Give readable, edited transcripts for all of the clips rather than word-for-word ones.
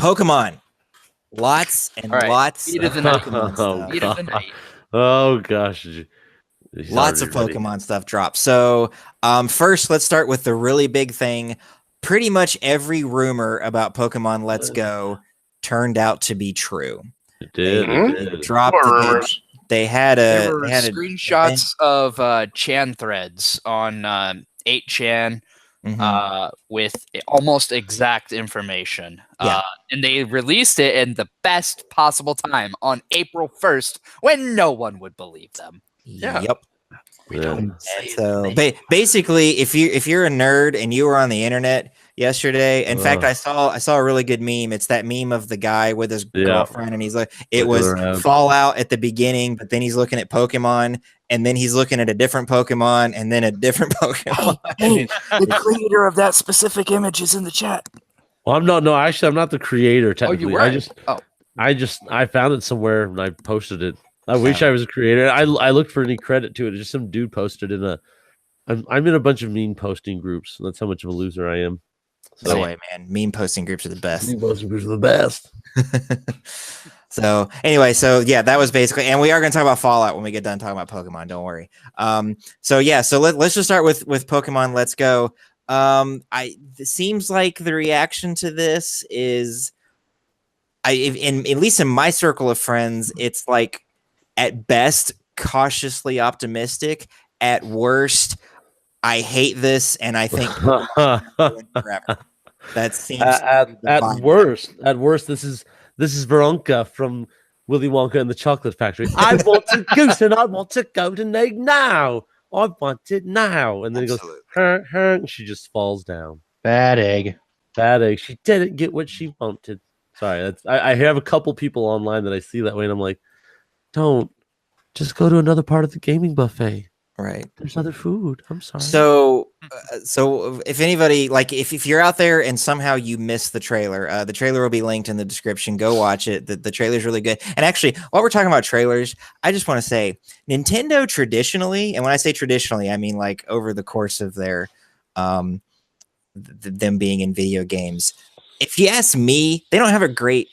Pokemon. Lots and All right. lots Beat of of the night. Pokemon stuff. Beat of the night. Oh gosh. He's Lots of already ready. Pokemon stuff dropped. So first, let's start with the really big thing. Pretty much every rumor about Pokemon Let's Go turned out to be true. It did. They It did. dropped What the rumors? they had a There were they had screenshots of Chan threads on 8chan with almost exact information. Yeah. And they released it in the best possible time on April 1st when no one would believe them. Yeah. Yep. Yeah. And so basically, if you're a nerd and you were on the internet yesterday, in fact, I saw a really good meme. It's that meme of the guy with his girlfriend, and he's like, it was Fallout at the beginning, but then he's looking at Pokemon, and then he's looking at a different Pokemon, and then a different Pokemon. Hey, the creator of that specific image is in the chat. Well, I'm not the creator technically. you were? I found it somewhere and I posted it. I wish I was a creator. I looked for any credit to it. Just some dude posted in a. I'm in a bunch of meme posting groups. That's how much of a loser I am. So, no way, man. Meme posting groups are the best. Meme posting groups are the best. So anyway, that was basically, and we are going to talk about Fallout when we get done talking about Pokemon. Don't worry. So let's just start with Pokemon Let's Go. It seems like the reaction to this is, at least in my circle of friends, it's like at best cautiously optimistic. At worst, I hate this, and I think forever. That seems at worst. This is Veronica from Willy Wonka and the Chocolate Factory. I want a goose and I want a golden egg now. I want it now. And then he goes, and she just falls down. Bad egg. She didn't get what she wanted. Sorry, I have a couple people online that I see that way, and I'm like, don't. Just go to another part of the gaming buffet. Right. There's other food. I'm sorry. So if anybody, like, if you're out there and somehow you missed the trailer will be linked in the description. Go watch it. The trailer's really good. And actually, while we're talking about trailers, I just want to say Nintendo traditionally, and when I say traditionally, I mean like over the course of their them being in video games. If you ask me, they don't have a great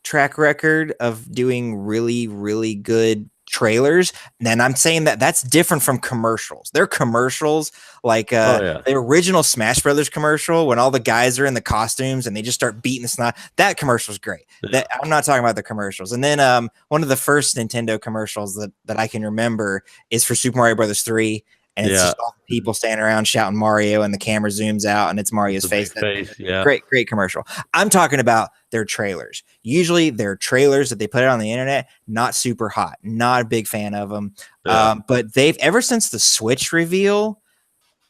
track record of doing really, really good trailers. And I'm saying that's different from commercials. Their commercials, like the original Smash Brothers commercial, when all the guys are in the costumes and they just start beating the snot. That commercial's great. I'm not talking about the commercials. And then one of the first Nintendo commercials that I can remember is for Super Mario Brothers 3. And it's just all the people standing around shouting Mario, and the camera zooms out, and it's Mario's face. Great commercial. I'm talking about their trailers. Usually, they're trailers that they put out on the internet. Not super hot. Not a big fan of them. But they've ever since the Switch reveal,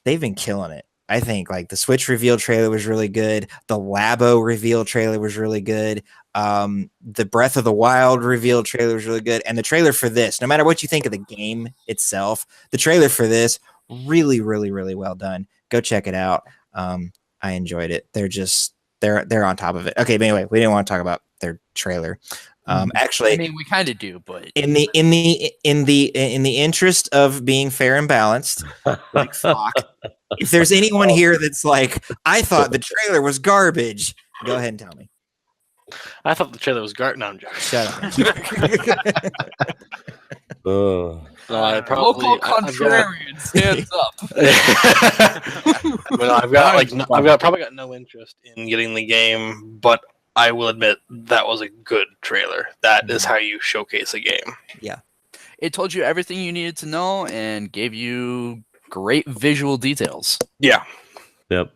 they've been killing it. I think like the Switch reveal trailer was really good. The Labo reveal trailer was really good. The Breath of the Wild reveal trailer was really good. And the trailer for this, no matter what you think of the game itself, the trailer for this, really, really, really well done. Go check it out. I enjoyed it. They're on top of it. Okay, but anyway, we didn't want to talk about their trailer. Actually, I mean, we kind of do, but in the interest of being fair and balanced, like fuck. If there's anyone here that's like, I thought the trailer was garbage, go ahead and tell me. I thought the trailer was garbage. No, I'm joking. Shut up. Local contrarian stands up. But I've probably got no interest in getting the game, but I will admit that was a good trailer. That is how you showcase a game. Yeah. It told you everything you needed to know and gave you great visual details. Yeah. Yep.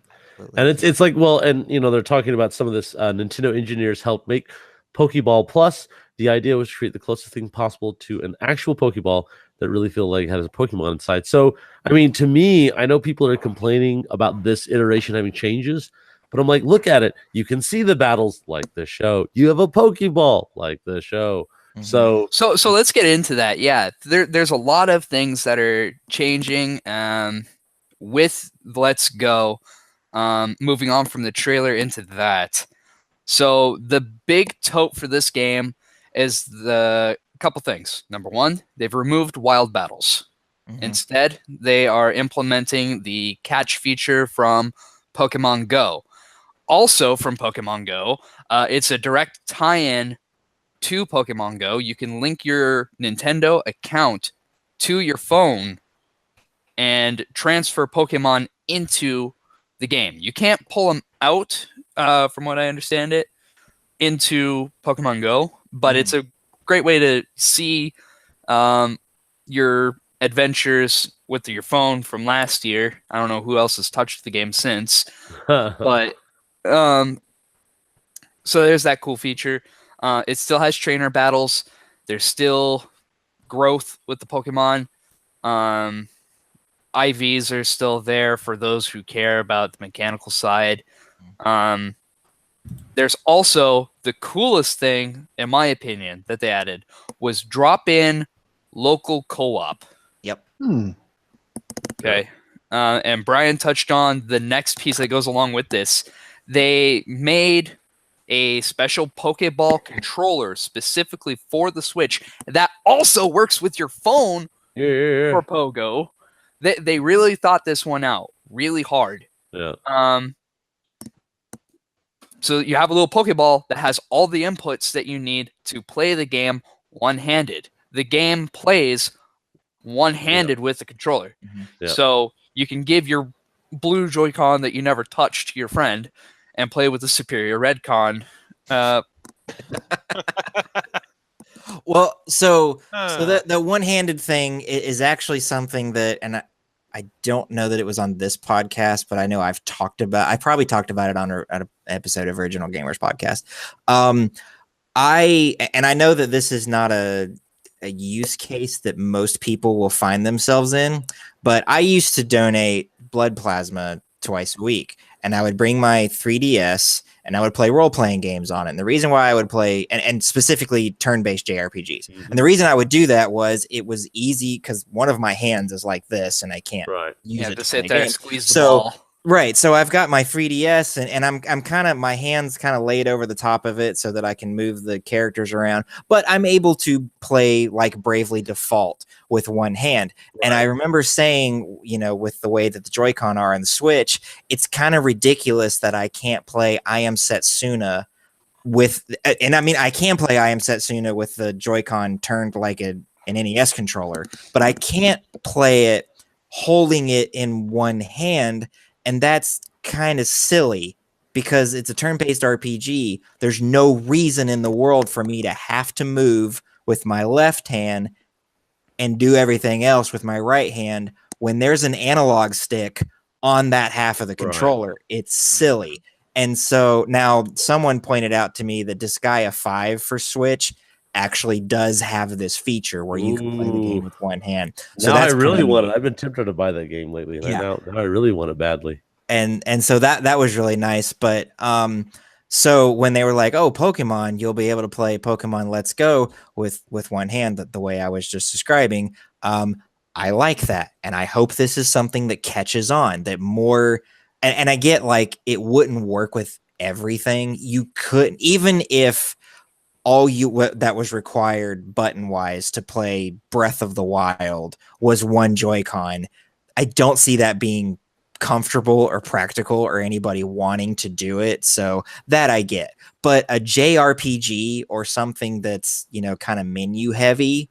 And it's like, well, and they're talking about some of this. Nintendo engineers helped make Pokeball Plus. The idea was to create the closest thing possible to an actual Pokeball that really feel like it has a Pokemon inside. So, I mean, to me, I know people are complaining about this iteration having changes, but I'm like, look at it. You can see the battles like the show. You have a Pokeball like the show. So let's get into that. Yeah, there's a lot of things that are changing with Let's Go. Moving on from the trailer into that. So the big tote for this game is the couple things. Number one, they've removed wild battles. Instead, they are implementing the catch feature from Pokemon Go. also from Pokemon Go. It's a direct tie-in to Pokemon Go. You can link your Nintendo account to your phone and transfer Pokemon into the game. You can't pull them out, from what I understand it, into Pokemon Go, but it's a great way to see your adventures with your phone from last year. I don't know who else has touched the game since, but so there's that cool feature. It still has trainer battles. There's still growth with the Pokemon. IVs are still there for those who care about the mechanical side. There's also the coolest thing, in my opinion, that they added was drop-in local co-op. Yep. Okay. And Brian touched on the next piece that goes along with this. They made a special Pokeball controller specifically for the Switch that also works with your phone for Pogo. They really thought this one out really hard. Yeah. So you have a little Pokeball that has all the inputs that you need to play the game one-handed. The game plays one-handed with the controller. So you can give your blue Joy-Con that you never touched to your friend and play with the superior red con. Well, so the one-handed thing is actually something that, and I don't know that it was on this podcast, but I know I probably talked about it on an episode of Original Gamers podcast. I know that this is not a use case that most people will find themselves in, but I used to donate blood plasma twice a week, and I would bring my 3DS and I would play role-playing games on it. And the reason why I would play, and specifically turn-based JRPGs, and the reason I would do that was it was easy because one of my hands is like this, and I can't use it to sit there and squeeze the so, ball. Right. So I've got my 3DS and I'm kind of, my hands kind of laid over the top of it so that I can move the characters around, but I'm able to play like Bravely Default with one hand. Right. And I remember saying, with the way that the Joy-Con are on the Switch, it's kind of ridiculous that I can't play I Am Setsuna with, and I mean, I can play I Am Setsuna with the Joy-Con turned like an NES controller, but I can't play it holding it in one hand. And that's kind of silly because it's a turn-based RPG. There's no reason in the world for me to have to move with my left hand and do everything else with my right hand when there's an analog stick on that half of the controller. It's silly. And so now someone pointed out to me that Disgaea 5 for Switch actually does have this feature where you can play the game with one hand. So now I really want it. I've been tempted to buy that game lately. And now I really want it badly. And so that was really nice. But so when they were like, oh, Pokemon, you'll be able to play Pokemon Let's Go with one hand, the way I was just describing, I like that. And I hope this is something that catches on, that more, and I get like it wouldn't work with everything. You couldn't, even if all that was required button wise to play Breath of the Wild was one Joy-Con. I don't see that being comfortable or practical or anybody wanting to do it. So that I get, but a JRPG or something that's, kind of menu heavy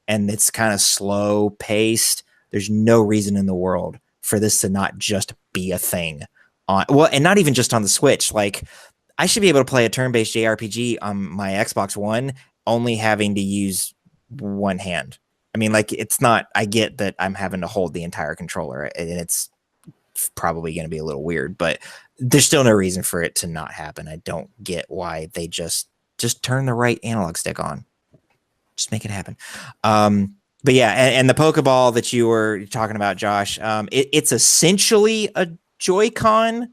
and it's kind of slow paced. There's no reason in the world for this to not just be a thing and not even just on the Switch. Like, I should be able to play a turn-based JRPG on my Xbox One, only having to use one hand. I mean, like, it's not, I get that I'm having to hold the entire controller, and it's probably going to be a little weird, but there's still no reason for it to not happen. I don't get why they just turn the right analog stick on. Just make it happen. But yeah, and the Pokeball that you were talking about, Josh, it's essentially a Joy-Con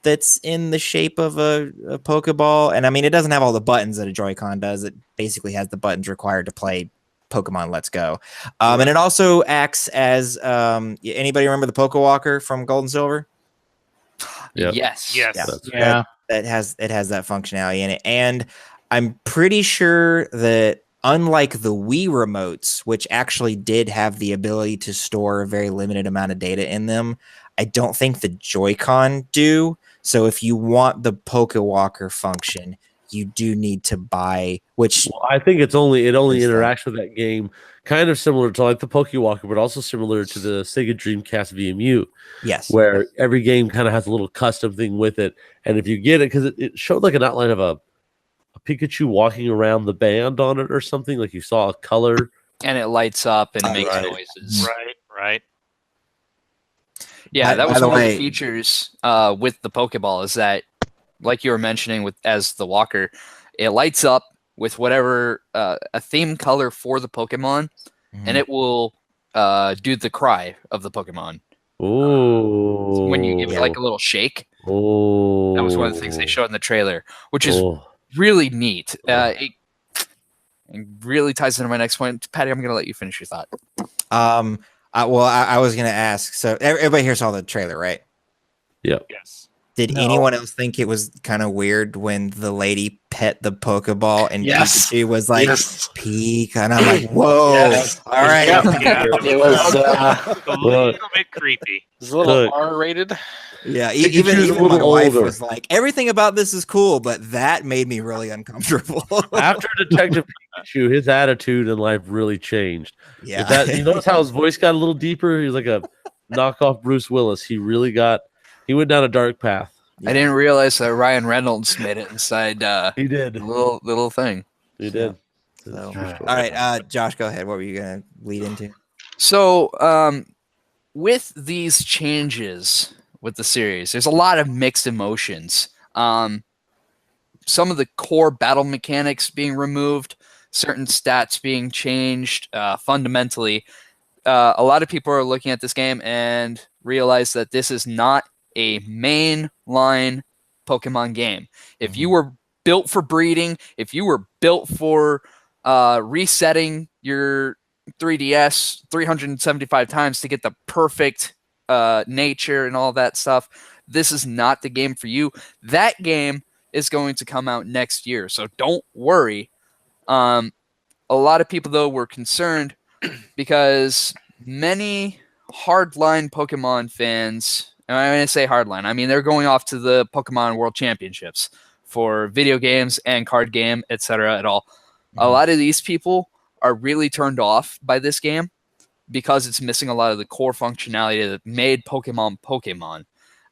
that's in the shape of a Pokeball. And I mean, it doesn't have all the buttons that a Joy-Con does. It basically has the buttons required to play Pokemon Let's Go. And it also acts as, anybody remember the Pokewalker from Gold and Silver? Yep. Yes. Yeah. It has that functionality in it. And I'm pretty sure that unlike the Wii remotes, which actually did have the ability to store a very limited amount of data in them, I don't think the Joy-Con do. So if you want the Pokewalker function, you do need to buy, which Well, I think it only Is that- interacts with that game, kind of similar to like the Pokewalker, but also similar to the Sega Dreamcast VMU, yes, where every game kind of has a little custom thing with it. And if you get it, because it showed like an outline of a Pikachu walking around the band on it or something, like you saw a color. And it lights up and makes Right. noises. Right. Yeah, that By was the one of way- the features with the Pokeball is that, like you were mentioning as the walker, it lights up with whatever a theme color for the Pokemon, and it will do the cry of the Pokemon. Oh, When you give it like a little shake. Oh, That was one of the things they showed in the trailer, which is Oh. really neat. It really ties into my next point. Patty, I'm going to let you finish your thought. I was gonna ask. So everybody here saw the trailer, right? Yes. Did No. anyone else think it was kind of weird when the lady pet the Pokeball and Yes. Pikachu was like Yes. peek, and I'm like, whoa, Yes. all right. Yeah. It was A little bit creepy. a little Look. R-rated. Yeah, Pikachu's even a my little wife older. was like, everything about this is cool, but that made me really uncomfortable. After Detective Pikachu, his attitude in life really changed. Yeah, If that, you notice how his voice got a little deeper? He was like a knockoff Bruce Willis. He went down a dark path. I didn't realize that Ryan Reynolds made it inside He did. the little thing. He did. So, It's a all true story. right, Josh, go ahead. What were you gonna lead into? So, with these changes with the series, there's a lot of mixed emotions. Some of the core battle mechanics being removed, certain stats being changed fundamentally. A lot of people are looking at this game and realize that this is not a mainline Pokemon game. If you were built for breeding, if you were built for resetting your 3DS 375 times to get the perfect nature and all that stuff, this is not the game for you. That game is going to come out next year, so don't worry. A lot of people, though, were concerned because many hardline Pokemon fans, and when I say hardline, I mean they're going off to the Pokemon World Championships for video games and card game, etc. at all. A lot of these people are really turned off by this game because it's missing a lot of the core functionality that made Pokemon Pokemon.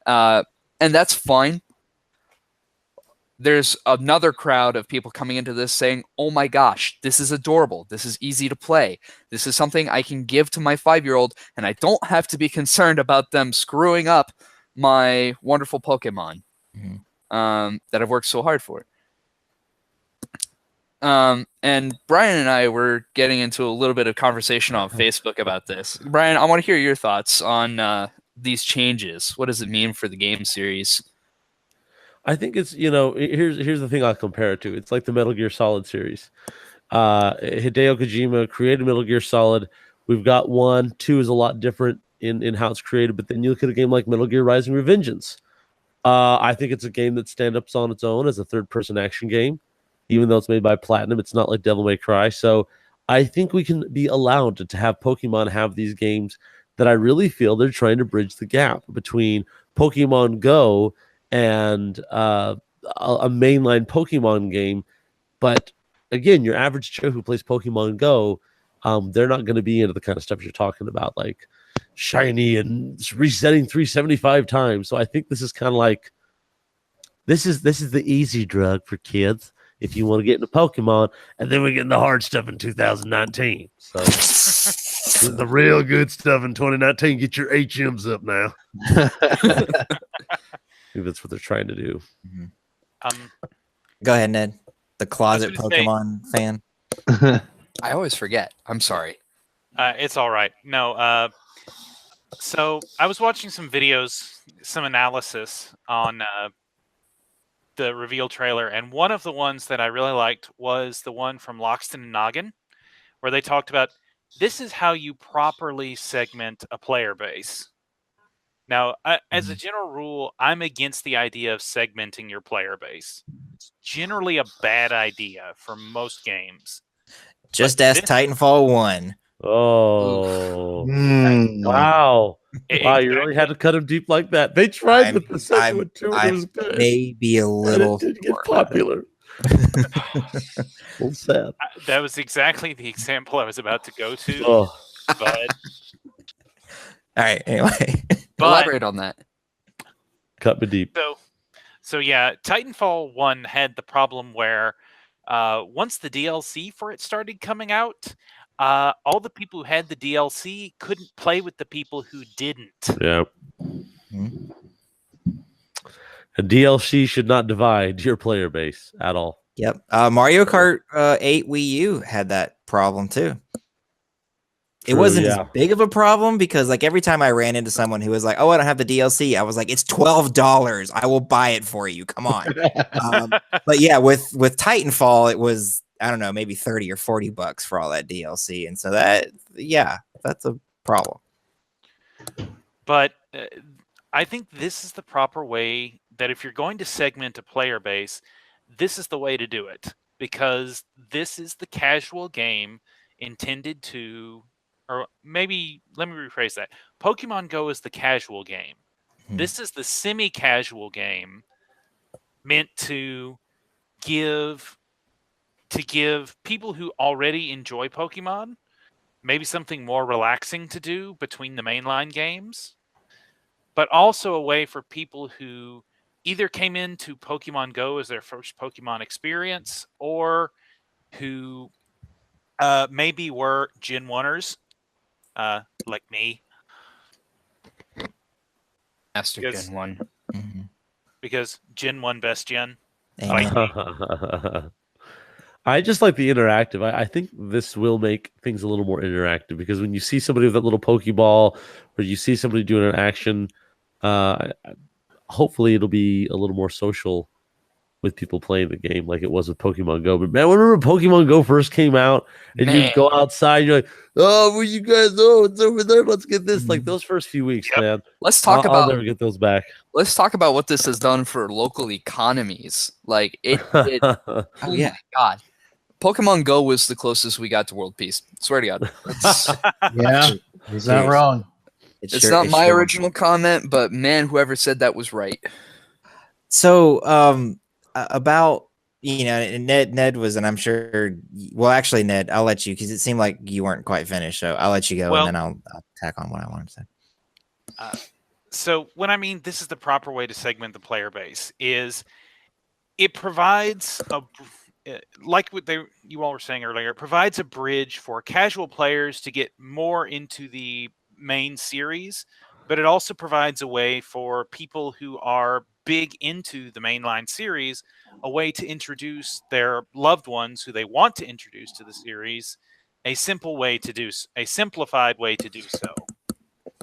And that's fine. There's another crowd of people coming into this saying, oh my gosh, this is adorable. This is easy to play. This is something I can give to my 5-year-old, and I don't have to be concerned about them screwing up my wonderful Pokemon that I've worked so hard for. And Brian and I were getting into a little bit of conversation on Facebook about this. Brian, I want to hear your thoughts on these changes. What does it mean for the game series? I think it's, here's the thing I'll compare it to. It's like the Metal Gear Solid series. Hideo Kojima created Metal Gear Solid. We've got 1, 2 is a lot different in how it's created, but then you look at a game like Metal Gear Rising Revengeance. I think it's a game that stands up on its own as a third-person action game. Even though it's made by Platinum, it's not like Devil May Cry. So I think we can be allowed to have Pokemon have these games that I really feel they're trying to bridge the gap between Pokemon Go and a mainline Pokemon game. But again, your average Joe who plays Pokemon Go, they're not going to be into the kind of stuff you're talking about, like shiny and resetting 375 times. So I think this is kind of like, this is the easy drug for kids if you want to get into Pokemon, and then we get into hard stuff in 2019. So this is the real good stuff in 2019. Get your HMs up now. I think that's what they're trying to do. Go ahead, Ned, the closet gonna say- Pokemon fan. I always forget. I'm sorry. It's all right. No. So I was watching some videos, some analysis on the reveal trailer, and one of the ones that I really liked was the one from Loxton and Noggin, where they talked about this is how you properly segment a player base. Now, as a general rule, I'm against the idea of segmenting your player base. It's generally a bad idea for most games. Just But ask this- Titanfall 1. Oh, Mm. wow. Wow, you really had to cut him deep like that. They tried with the second one too, and it I'm was good. maybe a And little. it didn't get sore about it. popular. A little sad. That was exactly the example I was about to go to. Oh, But All right. Anyway, Elaborate on that. cut me deep. so yeah, Titanfall 1 had the problem where once the DLC for it started coming out, all the people who had the DLC couldn't play with the people who didn't. Yeah. Mhm. A DLC should not divide your player base at all. Yep. Mario Kart 8 Wii U had that problem too. It True, wasn't yeah. as big of a problem because like every time I ran into someone who was like, "Oh, I don't have the DLC," I was like, "It's $12. I will buy it for you. Come on." But yeah, with Titanfall, it was, I don't know, maybe 30 or 40 bucks for all that DLC, and so that's a problem. But I think this is the proper way that if you're going to segment a player base, this is the way to do it, because this is the casual game intended to, or maybe let me rephrase that. Pokemon Go is the casual game. Hmm. This is the semi-casual game meant to give people who already enjoy Pokemon maybe something more relaxing to do between the mainline games, but also a way for people who either came into Pokemon Go as their first Pokemon experience, or who maybe were Gen 1ers, like me. Master Yes. Gen 1. Mhm. Because Gen 1 best gen. Amen. I just like the interactive. I think this will make things a little more interactive, because when you see somebody with that little Pokeball, or you see somebody doing an action, hopefully it'll be a little more social with people playing the game like it was with Pokemon Go. But man, remember Pokemon Go first came out and you go outside, you're like, "Oh, where you guys? Oh, it's over there. Let's get this." Like those first few weeks, Yep. man. Let's talk I'll about never get those back. let's talk about what this has done for local economies. Like it Oh, oh yeah. my god. Pokemon Go was the closest we got to world peace. Swear to God. Yeah, he's not Jeez. wrong. It's not my original comment, but man, whoever said that was right. So, about, and Ned was, and I'm sure, well, actually, Ned, I'll let you, because it seemed like you weren't quite finished. So I'll let you go, Well- and then I'll tack on what I wanted to say. So when I mean this is the proper way to segment the player base, is it provides like what you all were saying earlier, it provides a bridge for casual players to get more into the main series, but it also provides a way for people who are big into the mainline series, a way to introduce their loved ones who they want to introduce to the series, a simplified way to do so.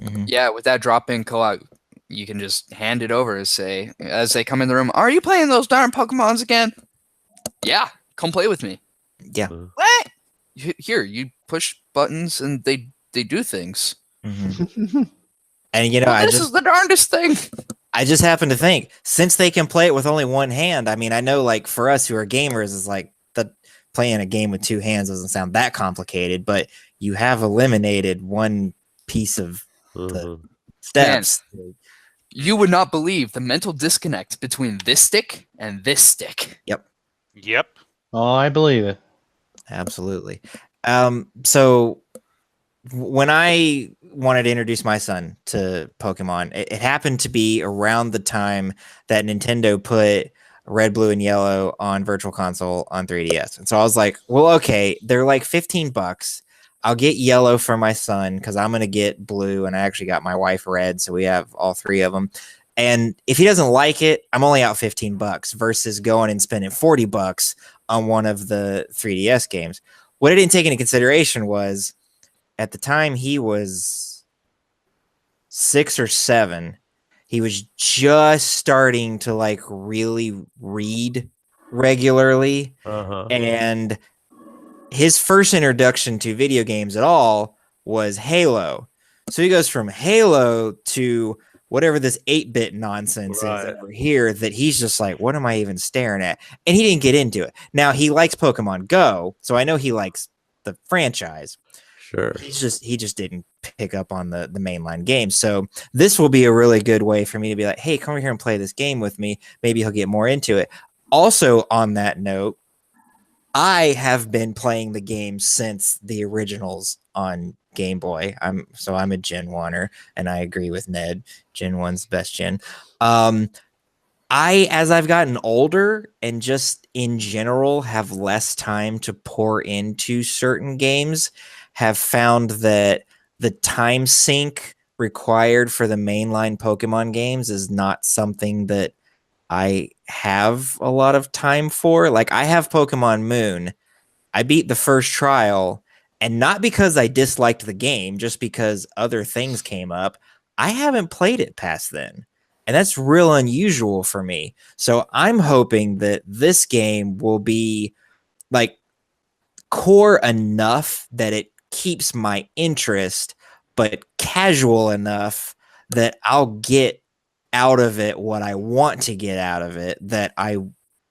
Mhm. Yeah, with that drop-in co-op, you can just hand it over and say, as they come in the room, "Are you playing those darn Pokemons again?" "Yeah, come play with me." Yeah. "What?" Here, you push buttons and they do things. Mhm. And This is the darndest thing. I just happen to think, since they can play it with only one hand, I mean, I know, like, for us who are gamers, it's like playing a game with two hands doesn't sound that complicated, but you have eliminated one piece of the steps. You would not believe the mental disconnect between this stick and this stick. Yep. Oh, I believe it. Absolutely. So when I wanted to introduce my son to Pokemon, it happened to be around the time that Nintendo put Red, Blue, and Yellow on Virtual Console on 3DS. And so I was like, well, okay, they're like $15. I'll get Yellow for my son because I'm going to get Blue, and I actually got my wife Red, so we have all three of them. And if he doesn't like it, I'm only out $15 versus going and spending $40 on one of the 3DS games. What I didn't take into consideration was, at the time he was 6 or 7, he was just starting to like really read regularly. And his first introduction to video games at all was Halo. So he goes from Halo to whatever this 8-bit nonsense is over here that he's just like, what am I even staring at? And he didn't get into it. Now he likes Pokemon Go, so I know he likes the franchise. Sure. He just didn't pick up on the mainline game. So this will be a really good way for me to be like, hey, come over here and play this game with me. Maybe he'll get more into it. Also, on that note, I have been playing the game since the originals on Game Boy. I'm a Gen 1er, and I agree with Ned. Gen 1's the best gen. As I've gotten older and just in general have less time to pour into certain games, have found that the time sink required for the mainline Pokemon games is not something that I have a lot of time for. Like, I have Pokemon Moon. I beat the first trial, and not because I disliked the game, just because other things came up. I haven't played it past then. And that's real unusual for me. So I'm hoping that this game will be like core enough that it keeps my interest, but casual enough that I'll get out of it what I want to get out of it, that I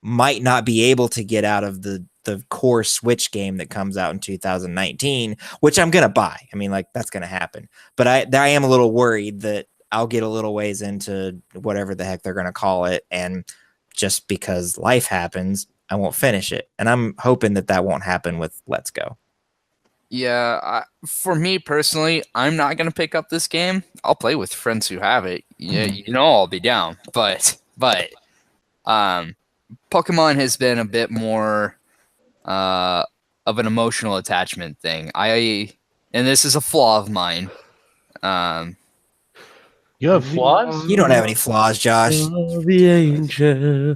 might not be able to get out of the core Switch game that comes out in 2019, which I'm going to buy. I mean, like, that's going to happen. But I am a little worried that I'll get a little ways into whatever the heck they're going to call it, and just because life happens, I won't finish it. And I'm hoping that won't happen with Let's Go. Yeah, for me personally, I'm not gonna pick up this game. I'll play with friends who have it. Yeah, you know I'll be down. But Pokemon has been a bit more of an emotional attachment thing. And this is a flaw of mine. You have flaws? You don't have any flaws, Josh. Oh, the angel,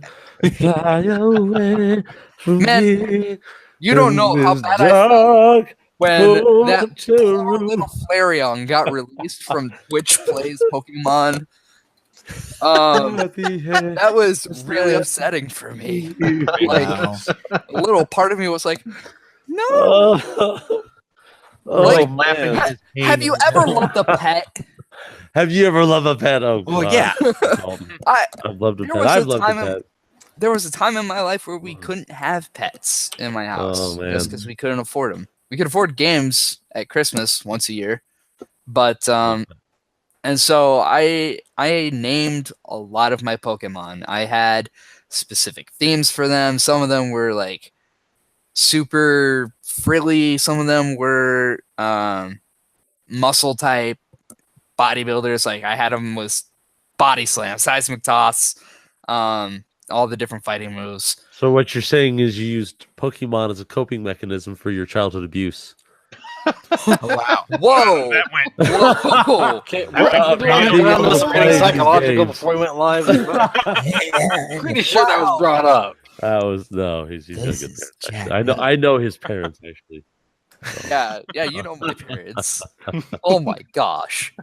fly away from Man, me. You don't know how It's bad I felt dark. when that hotel poor room. little Flareon got released from Twitch Plays Pokemon. That was really upsetting for me. Like, Wow. a little part of me was like, no. Oh, Like, laughing man. at his pain. Have you ever loved a pet? Have you ever loved a pet? Oh, Well, God. yeah. I've loved a There pet. was a I've loved a time pet. There was a time in my life where we couldn't have pets in my house just because we couldn't afford them. We could afford games at Christmas once a year, but and so I named a lot of my Pokemon. I had specific themes for them. Some of them were like super frilly. Some of them were muscle type bodybuilders. Like, I had them with body slam, seismic toss, all the different fighting moves. So what you're saying is you used Pokemon as a coping mechanism for your childhood abuse. Oh, wow. Whoa! That went. Whoa! Okay, Wow. we're on this Wow. getting psychological Games. before we went live. Pretty sure that was brought up. That was no. He's got This good is parents. Jack. Actually. I know his parents actually. Yeah, you know my parents. Oh my gosh!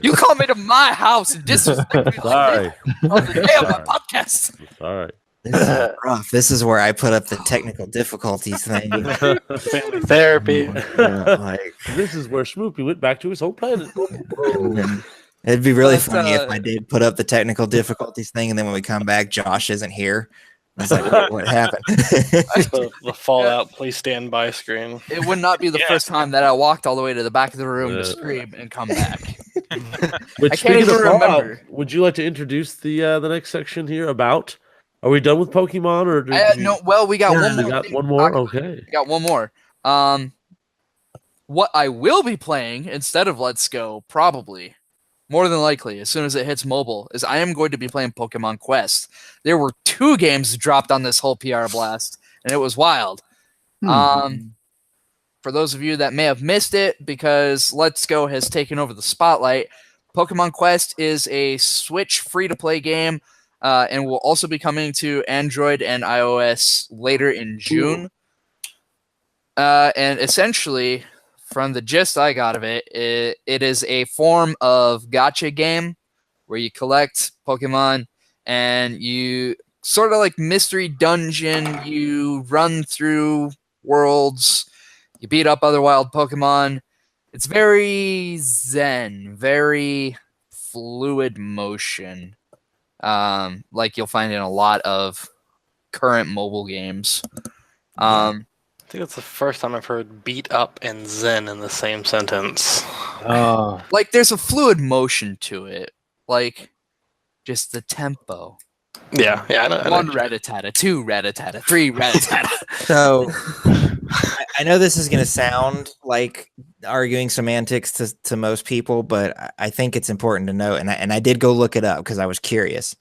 You come into my house and disrespect me Sorry. on the day of my podcast. Sorry. This is rough. This is where I put up the technical difficulties thing. Family therapy. Like, This is where Smoopy went back to his home planet. it'd be really But, funny if I did put up the technical difficulties thing, and then when we come back, Josh isn't here. I was like, what happened? The Fallout Please Stand By screen. It would not be the first time that I walked all the way to the back of the room to scream and come back. Which, I can't speaking even of Fallout, remember. would you like to introduce the next section here about? Are we done with Pokemon or do we, No, well, we got one we more. got thing one to more? talk about. Okay. We got one more. What I will be playing instead of Let's Go, probably, more than likely, as soon as it hits mobile, is I am going to be playing Pokemon Quest. There were 2 games dropped on this whole PR blast, and it was wild. For those of you that may have missed it, because Let's Go has taken over the spotlight, Pokemon Quest is a Switch free-to-play game, and will also be coming to Android and iOS later in June. And essentially, from the gist I got of it, it is a form of gacha game where you collect Pokemon and you sort of like mystery dungeon. You run through worlds, you beat up other wild Pokemon. It's very zen, very fluid motion, like you'll find in a lot of current mobile games. think it's the first time I've heard beat up and zen in the same sentence. Oh, Like there's a fluid motion to it, like just the tempo. Yeah, I know. One rat-a-tat-a, two rat-a-tat-a, three rat-a-tat-a. So I know this is going to sound like arguing semantics to most people, but I think it's important to note, and I did go look it up because I was curious.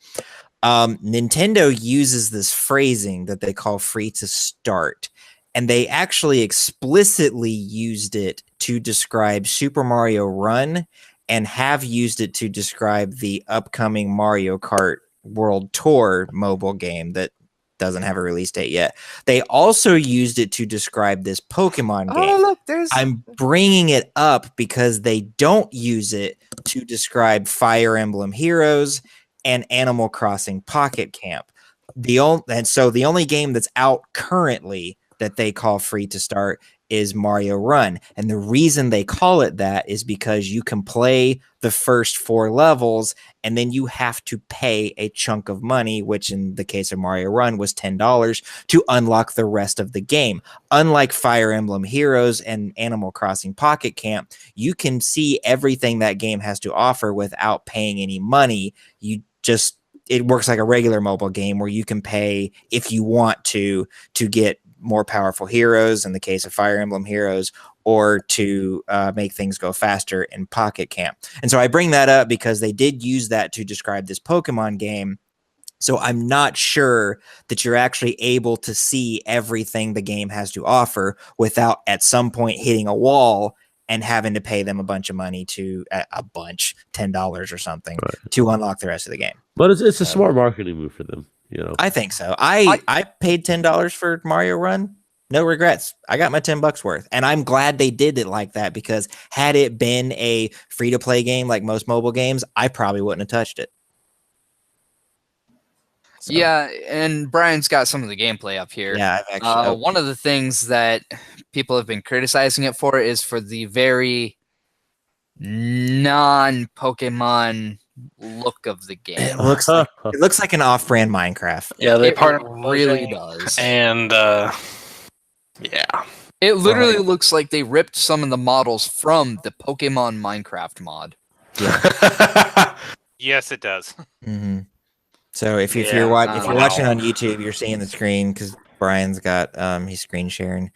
Nintendo uses this phrasing that they call free to start, and they actually explicitly used it to describe Super Mario Run and have used it to describe the upcoming Mario Kart World Tour mobile game that doesn't have a release date yet. They also used it to describe this Pokemon game. Oh, look, there's. I'm bringing it up because they don't use it to describe Fire Emblem Heroes and Animal Crossing Pocket Camp. The only game that's out currently that they call free to start is Mario Run. And the reason they call it that is because you can play the first 4 levels and then you have to pay a chunk of money, which in the case of Mario Run was $10 to unlock the rest of the game. Unlike Fire Emblem Heroes and Animal Crossing Pocket Camp, you can see everything that game has to offer without paying any money. It works like a regular mobile game where you can pay if you want to get more powerful heroes in the case of Fire Emblem Heroes, or to make things go faster in Pocket Camp. And so I bring that up because they did use that to describe this Pokemon game. So I'm not sure that you're actually able to see everything the game has to offer without at some point hitting a wall and having to pay them a bunch of money $10 or something, right, to unlock the rest of the game. But it's a smart marketing move for them. I think so. I paid $10 for Mario Run. No regrets. I got my $10 worth. And I'm glad they did it like that, because had it been a free-to-play game like most mobile games, I probably wouldn't have touched it. So. Yeah, and Brian's got some of the gameplay up here. Yeah, I've actually. One of the things that people have been criticizing it for is for the very non-Pokemon look of the game. It looks like an off-brand Minecraft. Yeah, they really does. And yeah, it literally looks like they ripped some of the models from the Pokemon Minecraft mod. Yeah. Yes, it does. Mm-hmm. So if you're watching on YouTube, you're seeing the screen because Brian's got he's screen sharing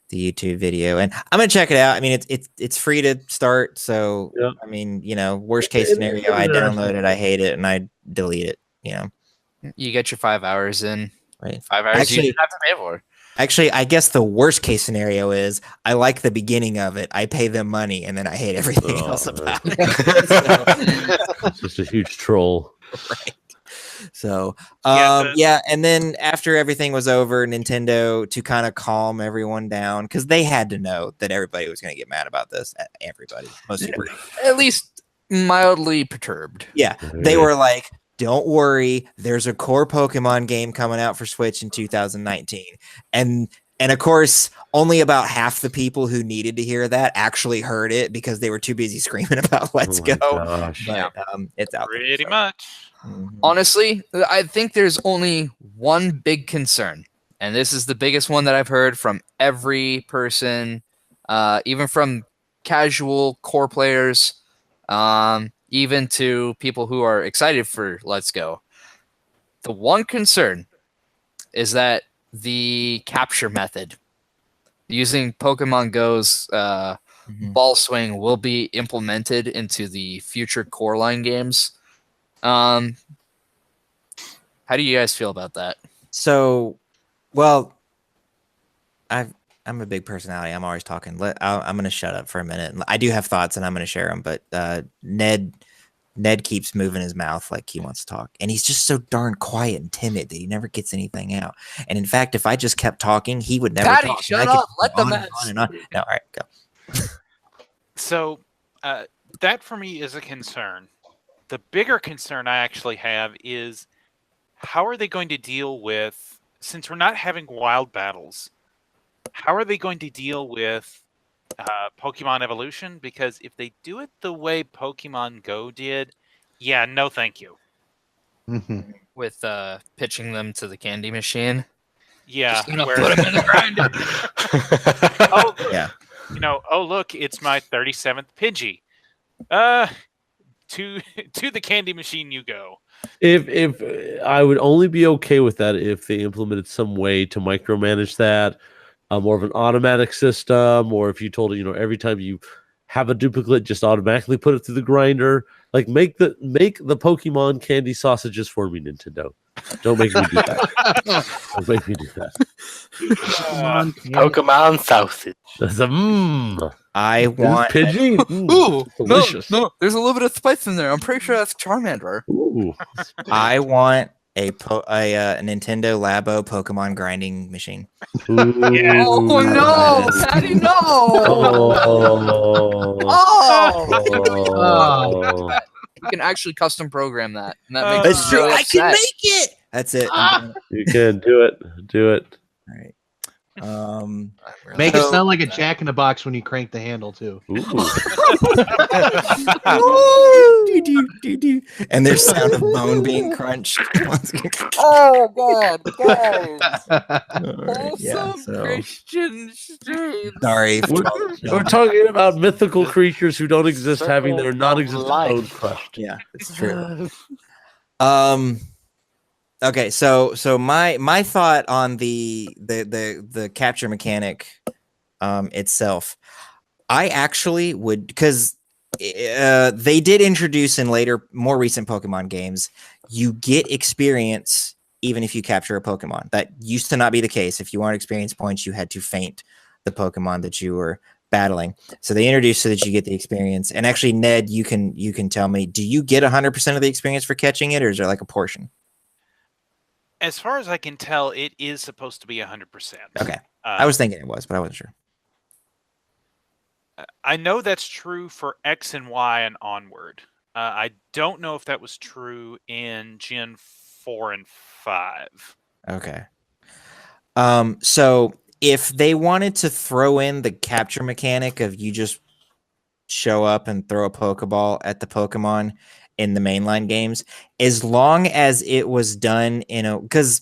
the YouTube video, and I'm gonna check it out. I mean, it's free to start, so yep. I mean, worst case scenario, I download it, I hate it, and I delete it. You get your 5 hours in. Right, 5 hours you have to pay for. Actually, I guess the worst case scenario is I like the beginning of it, I pay them money, and then I hate everything else about it. It's just a huge troll. Right. So, and then after everything was over, Nintendo, to kind of calm everyone down, because they had to know that everybody was going to get mad about this. Everybody, most people, at least mildly perturbed. Yeah, they were like, "Don't worry, there's a core Pokemon game coming out for Switch in 2019," and of course, only about half the people who needed to hear that actually heard it because they were too busy screaming about "Let's go." Gosh. But it's out pretty there, so. much. Mm-hmm. Honestly, I think there's only one big concern, and this is the biggest one that I've heard from every person, even from casual core players, even to people who are excited for Let's Go. The one concern is that the capture method using Pokemon Go's ball swing will be implemented into the future core line games. How do you guys feel about that? So, well, I'm a big personality. I'm always talking. I'm going to shut up for a minute. I do have thoughts, and I'm going to share them. But Ned keeps moving his mouth like he wants to talk, and he's just so darn quiet and timid that he never gets anything out. And in fact, if I just kept talking, he would never Patty, talk. shut up! Let the man. No, all right, go. So that for me is a concern. The bigger concern I actually have is how are they going to deal with, since we're not having wild battles, how are they going to deal with Pokemon evolution? Because if they do it the way Pokemon Go did, yeah, no thank you. Mm-hmm. With pitching them to the candy machine. Yeah. Just gonna put them in the grinder. Oh, Yeah. Oh look, it's my 37th Pidgey. To the candy machine you go. If I would only be okay with that if they implemented some way to micromanage that, more of an automatic system, or if you told it, every time you have a duplicate, just automatically put it through the grinder. Like make the Pokemon candy sausages for me, Nintendo. Don't make me do that. Don't make me do that. Pokemon sausage. That's I want Pidgey. Ooh, delicious. No, there's a little bit of spice in there. I'm pretty sure that's Charmander. Ooh. I want a Nintendo Labo Pokemon grinding machine. Yeah. Oh no, Patty, no! Oh. You can actually custom program that, and that Oh, makes That's me true. really I can upset. make it. That's it. You can do it. Do it. All right. Make it So- sound like a Jack in the Box when you crank the handle too. Ooh. And there's sound of bone being crunched. Oh God, guys! Yeah, so Christian streams. sorry. We're talking about mythical creatures who don't exist having their non-existent bone crushed. Yeah, it's true. Okay, so my thought on the capture mechanic itself, I actually would, because they did introduce in more recent Pokemon games, you get experience even if you capture a Pokemon. That used to not be the case. If you wanted experience points, you had to faint the Pokemon that you were battling. So they introduced so that you get the experience. And actually, Ned, you can tell me, do you get 100% of the experience for catching it, or is there like a portion? As far as I can tell, it is supposed to be 100%. Okay. I was thinking it was, but I wasn't sure. I know that's true for X and Y and onward. I don't know if that was true in Gen 4 and 5. Okay. So if they wanted to throw in the capture mechanic of you just show up and throw a Pokeball at the Pokemon in the mainline games, as long as it was done because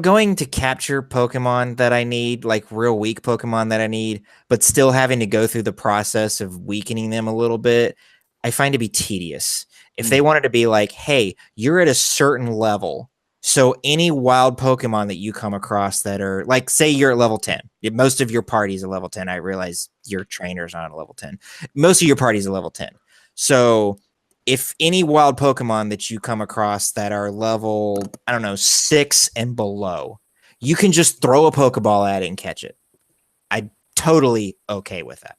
going to capture Pokemon that I need, like real weak Pokemon that I need, but still having to go through the process of weakening them a little bit, I find to be tedious. If they wanted to be like, hey, you're at a certain level, so any wild Pokemon that you come across that are like, say you're at level 10, most of your party's at level 10. I realize your trainer's not at level 10. Most of your party's at level 10. So if any wild Pokemon that you come across that are level, 6 and below, you can just throw a Pokeball at it and catch it. I'm totally okay with that.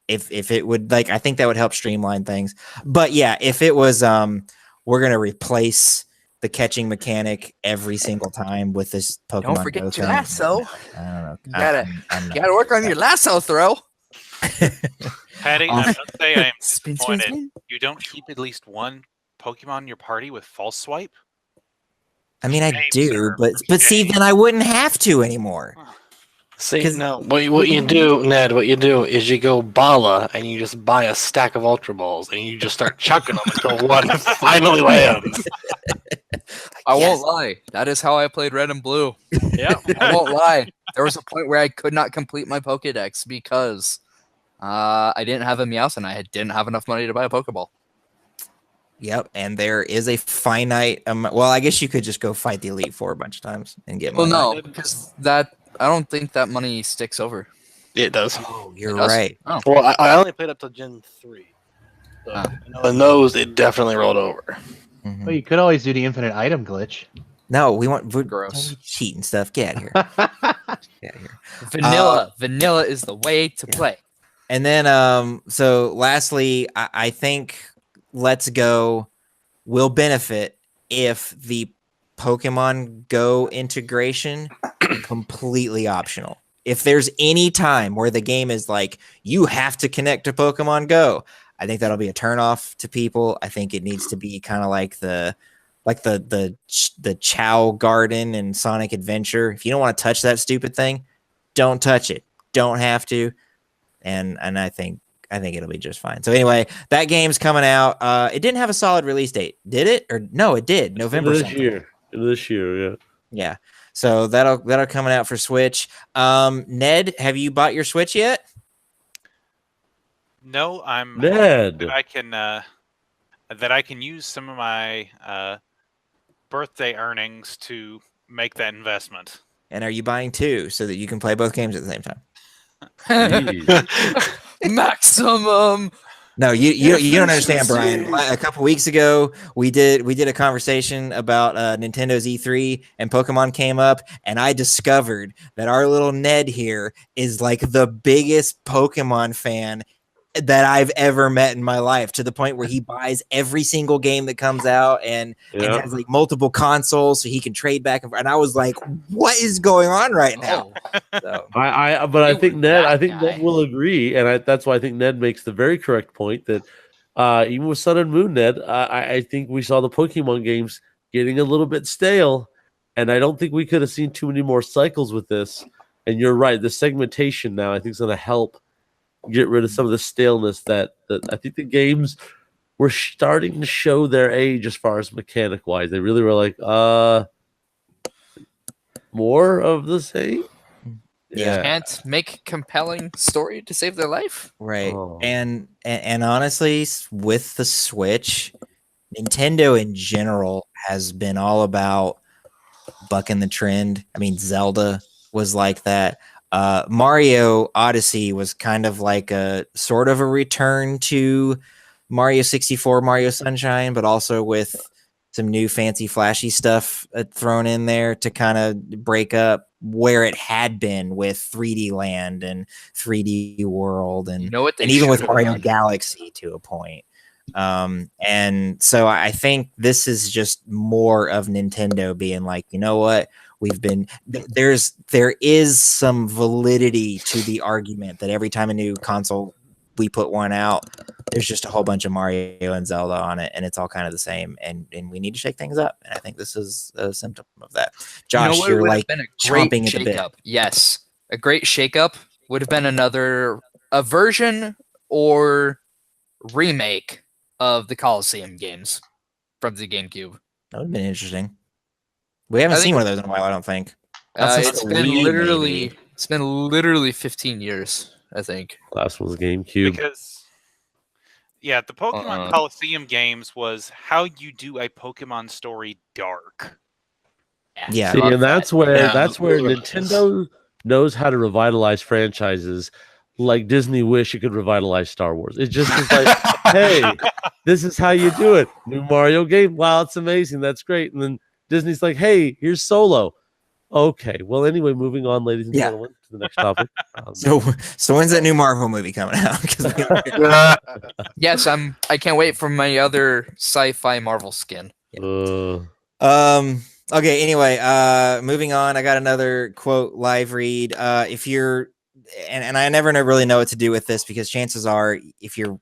If it would, I think that would help streamline things. But yeah, if it was, we're going to replace the catching mechanic every single time with this Pokemon. Don't forget your lasso. I don't know. You gotta work on your lasso throw. Patty, I must say I am Spin, disappointed. spin. You don't keep at least one Pokemon in your party with false swipe? I mean, I Shame, do, sir. but see, then I wouldn't have to anymore. See, no, what you do, Ned, what you do is you go Bala and you just buy a stack of Ultra Balls and you just start chucking them until one finally lands. I won't lie. That is how I played Red and Blue. Yeah. I won't lie. There was a point where I could not complete my Pokedex because I didn't have a Meowth and I didn't have enough money to buy a Pokeball. Yep, and there is a finite. Well, I guess you could just go fight the Elite Four a bunch of times and get Well, money. no, because I don't think that money sticks over. It does. Oh, you're It does? right. Oh. Well, I only played up to Gen 3. So, Ah. in those, it definitely rolled over. Mhm. Well, you could always do the infinite item glitch. No, we're Gross. cheating stuff. Get out of here. Get out of here. Vanilla is the way to play. And then, so lastly, I think Let's Go will benefit if the Pokemon Go integration completely optional. If there's any time where the game is like, you have to connect to Pokemon Go, I think that'll be a turnoff to people. I think it needs to be kind of like the Chow Garden and Sonic Adventure. If you don't want to touch that stupid thing, don't touch it. Don't have to. And I think it'll be just fine. So anyway, that game's coming out. It didn't have a solid release date, did it? Or no, it did. November This year, yeah. Yeah. So that'll coming out for Switch. Ned, have you bought your Switch yet? No, I'm Ned. that I can use some of my birthday earnings to make that investment. And are you buying 2 so that you can play both games at the same time? Jeez. Maximum. No, you don't understand, Brian. A couple weeks ago, we did a conversation about Nintendo's E3, and Pokemon came up, and I discovered that our little Ned here is like the biggest Pokemon fan that I've ever met in my life, to the point where he buys every single game that comes out and has like multiple consoles so he can trade back and forth. And I was like, what is going on right now? So. I think Ned will agree, and that's why I think Ned makes the very correct point that even with Sun and Moon, Ned, I think we saw the Pokemon games getting a little bit stale, and I don't think we could have seen too many more cycles with this. And you're right, the segmentation now I think is going to help get rid of some of the staleness that I think the games were starting to show their age as far as mechanic wise. They really were like, more of the same. Yeah. Can't make compelling story to save their life. Right. Oh. And honestly, with the Switch, Nintendo in general has been all about bucking the trend. I mean, Zelda was like that. Mario Odyssey was kind of like a sort of a return to Mario 64, Mario Sunshine, but also with some new fancy flashy stuff thrown in there to kind of break up where it had been with 3D Land and 3D World and, and even with Mario Galaxy to a point. And so I think this is just more of Nintendo being like, you know what? There is some validity to the argument that every time a new console we put one out, there's just a whole bunch of Mario and Zelda on it, and it's all kind of the same, and we need to shake things up. And I think this is a symptom of that. Josh, you're like chomping at the bit. Yes, a great shakeup would have been a version or remake of the Coliseum games from the GameCube. That would have been interesting. We haven't seen one of those in a while, I don't think. It's been literally 15 years, I think. Last one was GameCube. Because, yeah, the Pokemon Coliseum games was how you do a Pokemon story dark. Yeah, see, and that's where Nintendo knows how to revitalize franchises like Disney wish it could revitalize Star Wars. It just is like, hey, this is how you do it. New Mario game. Wow, it's amazing. That's great. And then Disney's like, hey, here's Solo. Okay. Well, anyway, moving on, ladies and gentlemen, to the next topic. So when's that new Marvel movie coming out? Yes, I can't wait for my other sci-fi Marvel skin. Okay, anyway, moving on. I got another quote live read. If you're and I never really know what to do with this, because chances are if you're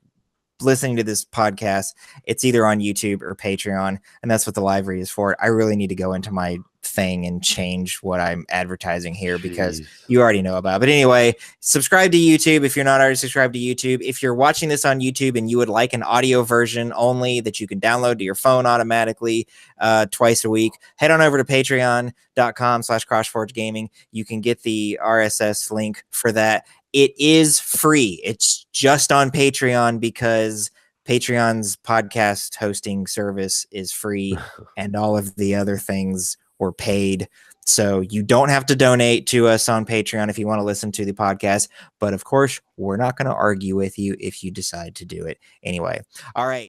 listening to this podcast, it's either on YouTube or Patreon, and that's what the live read is for. I really need to go into my thing and change what I'm advertising here because you already know about it. But anyway, subscribe to YouTube if you're not already subscribed to YouTube. If you're watching this on YouTube and you would like an audio version only that you can download to your phone automatically twice a week, head on over to patreon.com/crossforgegaming. You can get the RSS link for that. It is free. It's just on Patreon because Patreon's podcast hosting service is free and all of the other things were paid. So you don't have to donate to us on Patreon if you want to listen to the podcast. But of course, we're not going to argue with you if you decide to do it anyway. All right.